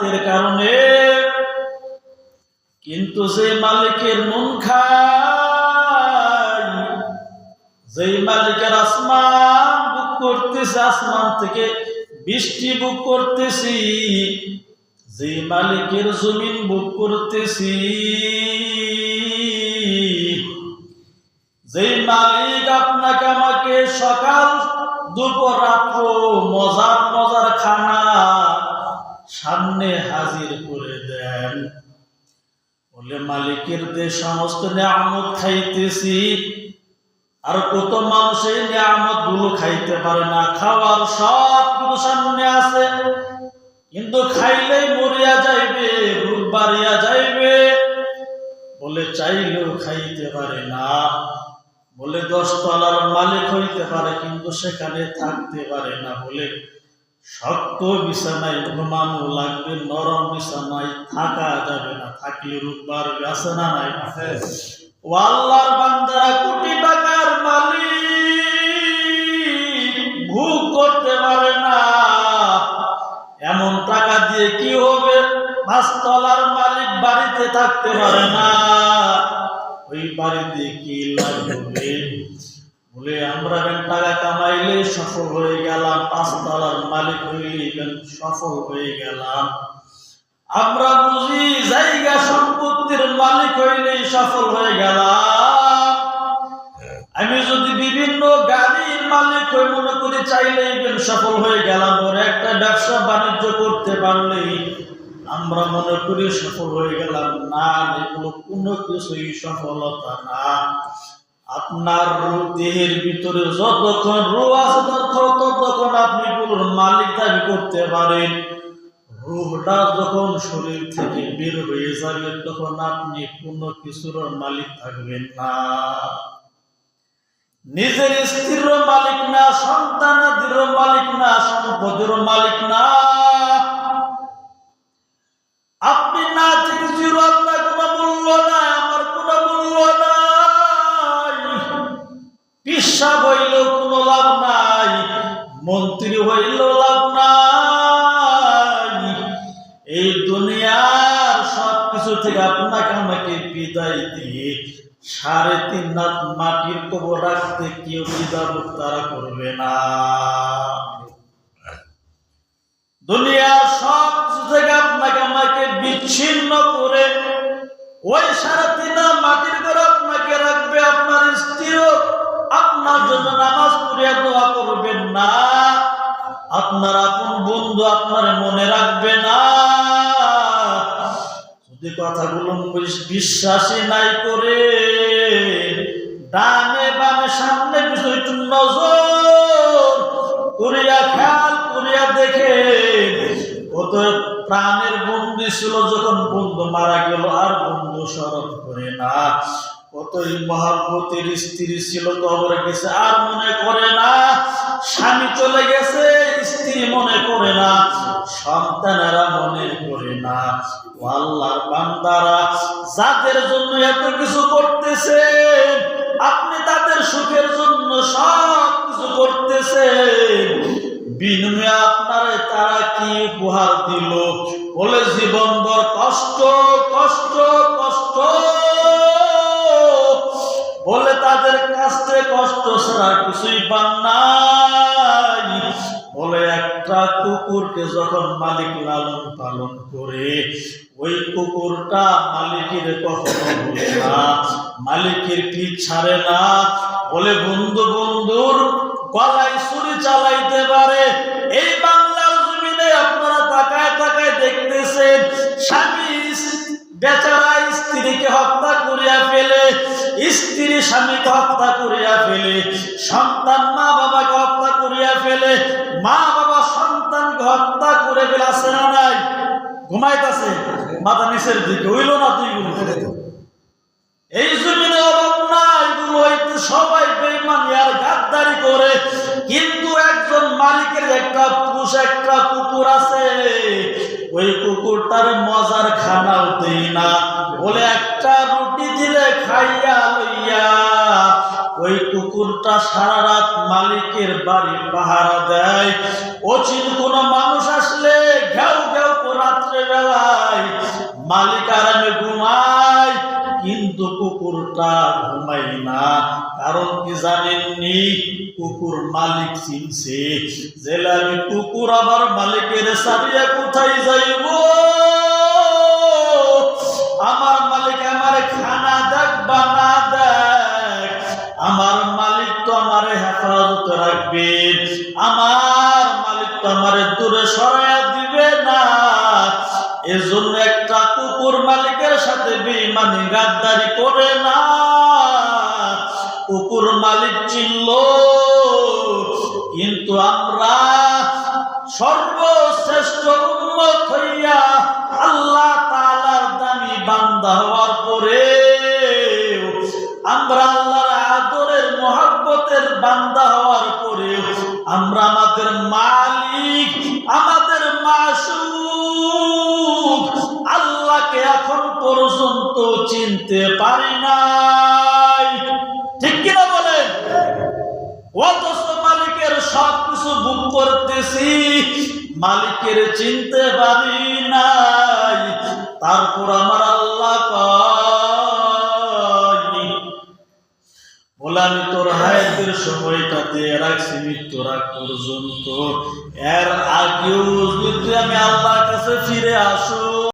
স্বার্থের কারণে। কিন্তু যে মালিকের নুন খায়, যেই মালিকের আসমান বুক করতেছে, আসমান থেকে বৃষ্টি বুক করতেছি, যে মালিকের জমিন বুক করতেছি, যে মালিক আপনাকে আমাকে সকাল দুপুর রাত্র মজার মজার খানা সামনে হাজির করে দেন, বলে মালিকের যে সমস্ত নিয়ামত খাইতেছি, আর কত মানুষ এই নিয়ামত গুলো খাইতে পারে না, খাওয়ার সব কিছু সামনে আছে, কিন্তু খাইলেই মরিয়া যাইবে, রোগ বাড়িয়া যাইবে, বলে চাইলেও খাইতে পারে না। বলে 10 তলার মালিক হইতে পারে, কিন্তু সেখানে থাকতে পারে না, বলে শক্ত বিছানায় ঘুমানো লাগবে, নরম বিছানায় থাকা যাবে না, থাকলে রোগ বাড়বে। আছে না নাই? ও আল্লাহর বান্দারা, কোটি টাকার মালিক ভোগ করতে পারে না, এমন টাকা দিয়ে কি হবে? 5 তলার মালিক বাড়িতে থাকতে পারে না, ওই বাড়িতে কি লাগবে? বলে আমরা টাকা কামাইলে সফল হয়ে গেলাম, 5 তলার মালিক হইলে সফল হয়ে গেলাম। আমরা বুঝি জায়গা সম্পত্তির মালিক হইলেই সফল হয়ে গেলাম। আমি যদি বিভিন্ন গাড়ির মালিক হই, মনে করি চাইলেই সফল হয়ে গেলাম। ওর একটা ব্যবসা বাণিজ্য করতে পারলেই আমরা মনে করি সফল হয়ে গেলাম। না, এগুলো কোনো কিছুই সফলতা না। আপনার দেহের ভিতরে যতক্ষণ রূহ আছে, ততক্ষণ আপনি পুরোর মালিক দাবি করতে পারেন। রূহটা যখন শরীর থেকে বের হয়ে যাবে, তখন আপনি কোনো কিছুর মালিক থাকবেন না। নিজের স্ত্রীর মালিক না, সন্তানাদের মালিক না, সম্পদের মালিক না। আপনি না থেকে জিরো, আপনার কোনো মূল্য নাই, আমার কোনো মূল্য নাই। পিসাব হইলেও কোনো লাভ নাই, মন্ত্রী হইলেও লাভ নাই। এই দুনিয়ার সবকিছু থেকে আপনাকে আমাকে বিদায় দিয়ে 3.5 লাখ মাটির কবর রাখতে কেউ দ্বিধাবোধ তারা করবে না। দুনিয়ার সব কিছু থেকে আপনাকে আমাকে বিচ্ছিন্ন করে ওই 3.5 মাটির ঘর আপনাকে রাখবে। আপনার স্ত্রীও আপনার জন্য নামাজ পড়িয়া দোয়া করবেন না, আপনার আপন বন্ধু আপনার মনে রাখবে না। যদি কথাগুলো বিশ্বাসী নাই করে, ডানে বামে সামনে পিছনে একটু নজর করিয়া খেয়াল করিয়া দেখে, কত প্রাণের বন্ধু ছিল, যখন বন্ধু মারা গেল আর বন্ধু স্মরণ করে না। কতই মহাব্বতের স্ত্রী ছিল, কবরে গেছে আর মনে করে না। স্বামী চলে গেছে, স্ত্রী মনে করে না, সন্তানেরা মনে করে না। ও আল্লাহর বান্দারা, যাদের জন্য এত কিছু করতেছে, আপনি তাদের সুখের জন্য সব কিছু করতেছেন, বিনিময়ে আপনারে তারা কি উপহার দিল? বলে জীবনভর কষ্ট কষ্ট কষ্ট। বলে তাদের কাছে কষ্ট ছাড়া কিছুই পান নাই। বলে একটা কুকুরকে যখন মালিক লালন পালন করে, ওই কুকুরটা মালিকের কখনো ভুলে না, মালিকের পিঠ ছাড়ে না। বলে বন্ধু বন্ধুর গলায় ছুরি চালাইতে পারে। এই বাংলার জমিনে আপনারা তাকায় তাকায় দেখতেছেন, স্বামী বেচারা স্ত্রীকে হত্যা করিয়া ফেলে, স্ত্রী স্বামীকে হত্যা করিয়া ফেলে, সন্তান মা বাবাকে হত্যা করিয়া ফেলে, মা বাবা সন্তানকে হত্যা করে ফেলে। আছে না নাই? ঘুমাইতেছে মাথা নিচের দিকে, হইল না তুই এই জমিনে অভাব নাই, এগুলো হইতে সবাই বেঈমানি আর গাদ্দারি করে। কিন্তু একজন মালিকের একটা পুরুষ একটা কুকুর আছে, ওই কুকুরটার মজার খানাও দেই না। বলে একটা রুটি দিলে খাইয়া লইয়া ওই কুকুরটা সারা রাত মালিকের বাড়ি পাহারা দেয়। অচিন কোনো মানুষ আসলে ঘেউ ঘেউ রাত্রে বেলায় মালিক আরামে ঘুমায়, কিন্তু কুকুরটা ঘুমাই না। কারণ কি জানেননি? কুকুর মালিক চিনছে, যে আমি কুকুর আবার মালিকের সারিয়া কোথায় যাইব? আমার মালিক আমার খানা দেখ বা না দেখ, আমার মালিক তো আমার হেফাজত রাখবে, আমার মালিক তো আমার দূরে সরাইয়া দিবে না। এজন্য একটা কুকুর মালিকের সাথে বেঈমানি গাদ্দারি করে না। কুকুর মালিক চিনল, কিন্তু আমরা সর্বশ্রেষ্ঠ উম্মত হইয়া আল্লাহ তাআলার দামি বান্দা হওয়ার পরে আমরা আল্লাহর আদরের মহব্বতের বান্দা হওয়ার পরে আমরা আমাদের মালিক, আমাদের মাসুক আল্লাহকে এখন পর্যন্ত চিনতে পারি নাই। ঠিক কিনা বলেন? অথচ মালিকের সব কিছু ভোগ করতেছি, মালিকের চিনতে পারি নাই। তারপর আমার আল্লাহ বলে আমি তোর হায়াতের সময়টা দিয়ে রাখছি মৃত্যুর আগ পর্যন্ত, এর আগেও যদি আমি আল্লাহর কাছে ফিরে আসো